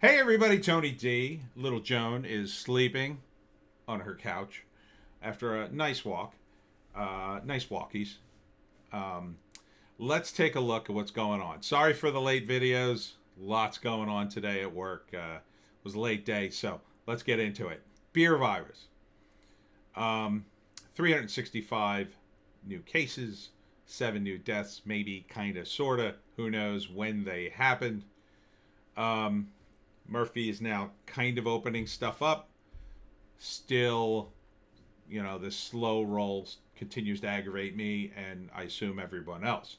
Hey everybody, Tony D. Little Joan is sleeping on her couch after a nice walk. Nice walkies. Um, let's take a look at what's going on. Sorry for the late videos. Lots going on today at work. It was a late day, so let's get into it. Beer virus. 365 new cases, 7 new deaths, maybe, kind of, sort of. Who knows when they happened. Murphy is now kind of opening stuff up. Still, this slow roll continues to aggravate me and I assume everyone else.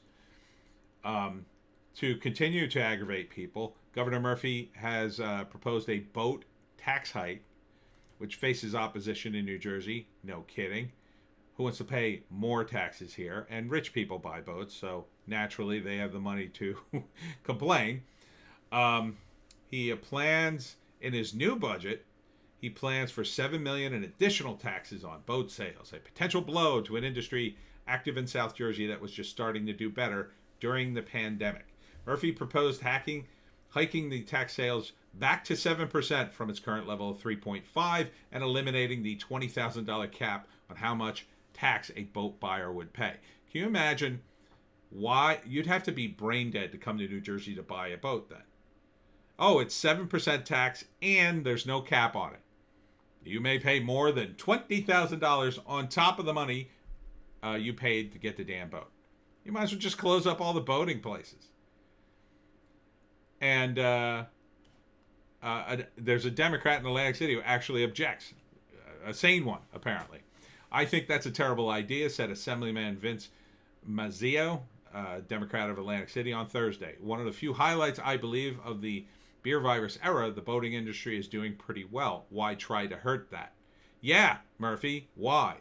To continue to aggravate people, Governor Murphy has proposed a boat tax hike, which faces opposition in New Jersey. No kidding. Who wants to pay more taxes here? And rich people buy boats, so naturally they have the money to complain. He plans in his new budget. He plans for $7 million in additional taxes on boat sales, a potential blow to an industry active in South Jersey that was just starting to do better during the pandemic. Murphy proposed hiking the tax sales back to 7% from its current level of 3.5 and eliminating the $20,000 cap on how much tax a boat buyer would pay. Can you imagine why you'd have to be brain dead to come to New Jersey to buy a boat then? Oh, it's 7% tax and there's no cap on it. You may pay more than $20,000 on top of the money you paid to get the damn boat. You might as well just close up all the boating places. And there's a Democrat in Atlantic City who actually objects. A sane one, apparently. I think that's a terrible idea, said Assemblyman Vince Mazzeo, Democrat of Atlantic City, on Thursday. One of the few highlights, I believe, of the beer virus era, the boating industry is doing pretty well. Why try to hurt that? Yeah, Murphy, why?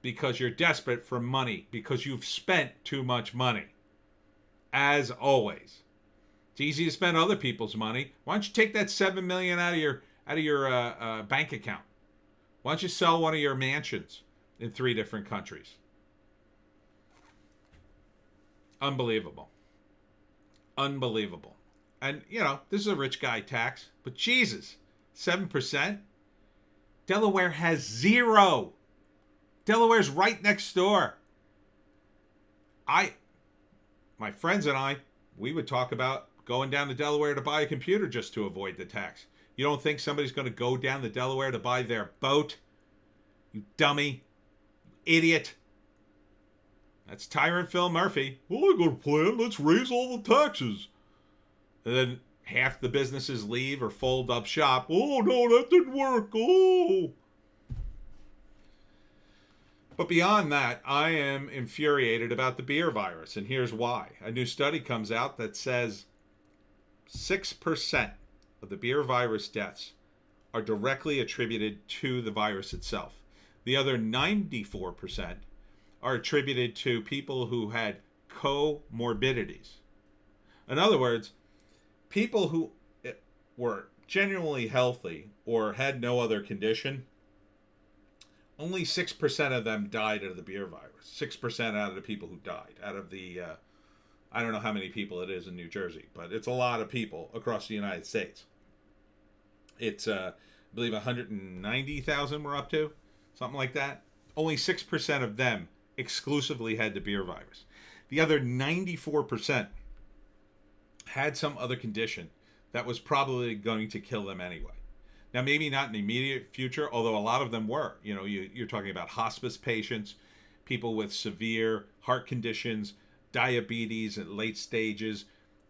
Because you're desperate for money. Because you've spent too much money. As always. It's easy to spend other people's money. Why don't you take that $7 million out of your bank account? Why don't you sell one of your mansions in 3 different countries? Unbelievable. Unbelievable. And, this is a rich guy tax. But Jesus, 7%? Delaware has 0. Delaware's right next door. My friends and I, we would talk about going down to Delaware to buy a computer just to avoid the tax. You don't think somebody's going to go down to Delaware to buy their boat? You dummy. Idiot. That's Tyrant Phil Murphy. Well, I got a plan. Let's raise all the taxes. And then half the businesses leave or fold up shop. Oh, no, that didn't work. Oh. But beyond that, I am infuriated about the beer virus. And here's why. A new study comes out that says 6% of the beer virus deaths are directly attributed to the virus itself. The other 94% are attributed to people who had comorbidities. In other words, people who were genuinely healthy or had no other condition, only 6% of them died of the beer virus. 6% out of the people who died. Out of the, I don't know how many people it is in New Jersey, but it's a lot of people across the United States. It's, I believe, 190,000 we're up to, something like that. Only 6% of them exclusively had the beer virus. The other 94% had some other condition that was probably going to kill them anyway. Now, maybe not in the immediate future, although a lot of them were. You're talking about hospice patients, people with severe heart conditions, diabetes at late stages,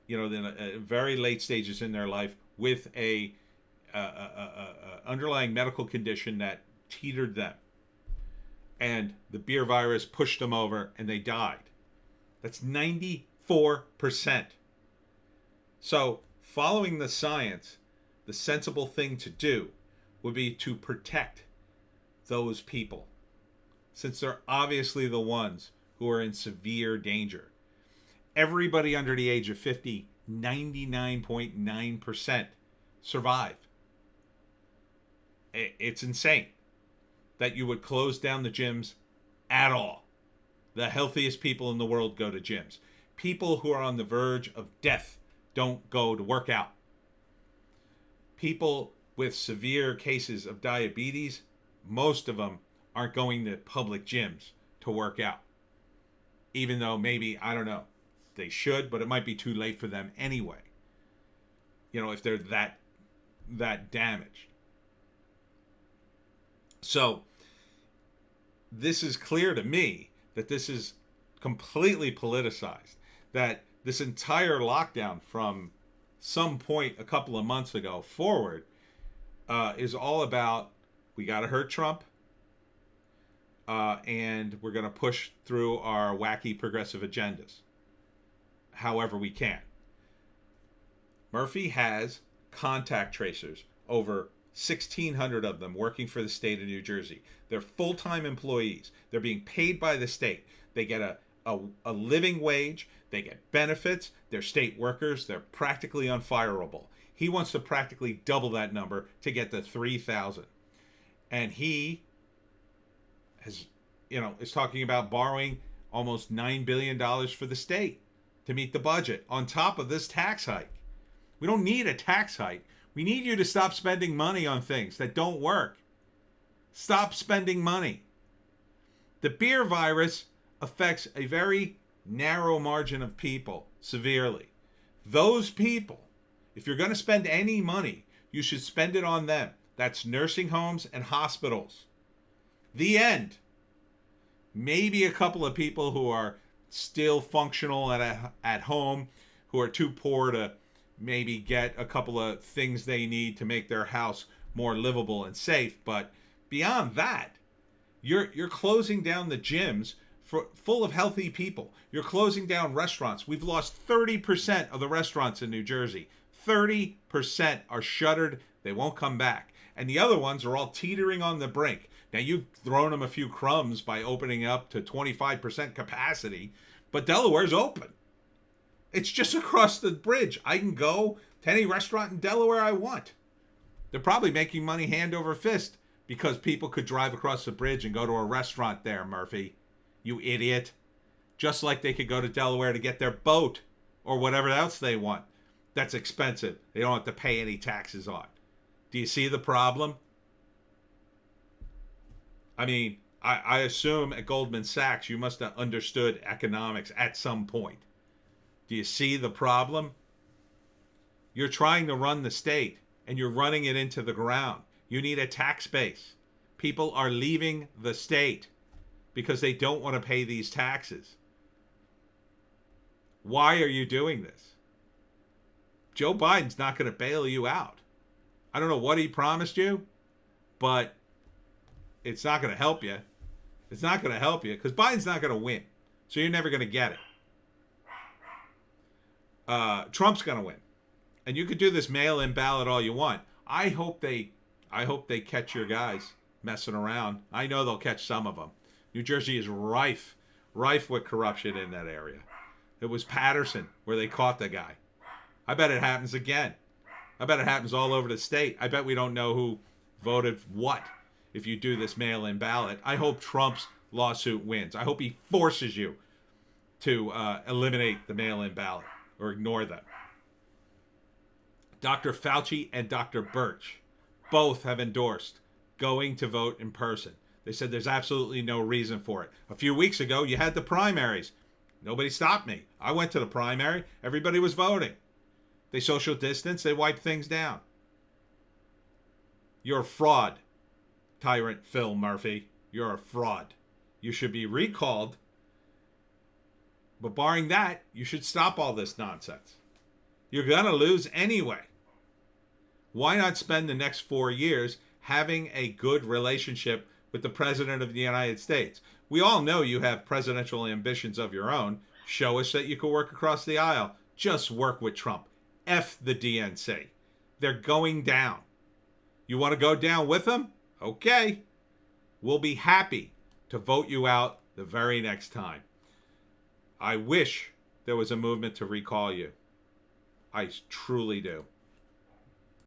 very late stages in their life with a underlying medical condition that teetered them. And the beer virus pushed them over and they died. That's 94%. So, following the science, the sensible thing to do would be to protect those people, since they're obviously the ones who are in severe danger. Everybody under the age of 50, 99.9% survive. It's insane that you would close down the gyms at all. The healthiest people in the world go to gyms. People who are on the verge of death don't go to work out. people with severe cases of diabetes, most of them aren't going to public gyms to work out. Even though maybe, I don't know, they should, but it might be too late for them anyway. You know, if they're that damaged. So this is clear to me that this is completely politicized, that this entire lockdown from some point a couple of months ago forward is all about, we got to hurt Trump, and we're going to push through our wacky progressive agendas however we can. Murphy has contact tracers, over 1,600 of them working for the state of New Jersey. They're full-time employees. They're being paid by the state. They get a living wage. They get benefits. They're state workers. They're practically unfireable. He wants to practically double that number to get to 3,000. And he has, is talking about borrowing almost $9 billion for the state to meet the budget on top of this tax hike. We don't need a tax hike. We need you to stop spending money on things that don't work. Stop spending money. The beer virus affects a very narrow margin of people severely. Those people, if you're going to spend any money, you should spend it on them. That's nursing homes and hospitals. The end. Maybe a couple of people who are still functional at home, who are too poor to maybe get a couple of things they need to make their house more livable and safe. But beyond that, you're closing down the gyms full of healthy people. You're closing down restaurants. We've lost 30% of the restaurants in New Jersey. 30% are shuttered. They won't come back. And the other ones are all teetering on the brink. Now, you've thrown them a few crumbs by opening up to 25% capacity, but Delaware's open. It's just across the bridge. I can go to any restaurant in Delaware I want. They're probably making money hand over fist because people could drive across the bridge and go to a restaurant there, Murphy. You idiot. Just like they could go to Delaware to get their boat or whatever else they want. That's expensive. They don't have to pay any taxes on. Do you see the problem? I mean, I assume at Goldman Sachs you must have understood economics at some point. Do you see the problem? You're trying to run the state and you're running it into the ground. You need a tax base. People are leaving the state because they don't want to pay these taxes. Why are you doing this? Joe Biden's not going to bail you out. I don't know what he promised you, but it's not going to help you. It's not going to help you because Biden's not going to win. So you're never going to get it. Trump's going to win. And you could do this mail-in ballot all you want. I hope they catch your guys messing around. I know they'll catch some of them. New Jersey is rife with corruption in that area. It was Patterson where they caught the guy. I bet it happens again. I bet it happens all over the state. I bet we don't know who voted what if you do this mail-in ballot. I hope Trump's lawsuit wins. I hope he forces you to eliminate the mail-in ballot or ignore them. Dr. Fauci and Dr. Birch both have endorsed going to vote in person. They said there's absolutely no reason for it. A few weeks ago, you had the primaries. Nobody stopped me. I went to the primary. Everybody was voting. They social distance. They wiped things down. You're a fraud, Tyrant Phil Murphy. You're a fraud. You should be recalled. But barring that, you should stop all this nonsense. You're going to lose anyway. Why not spend the next 4 years having a good relationship with the President of the United States? We all know you have presidential ambitions of your own. Show us that you can work across the aisle. Just work with Trump. F the DNC. They're going down. You want to go down with them? Okay. We'll be happy to vote you out the very next time. I wish there was a movement to recall you. I truly do.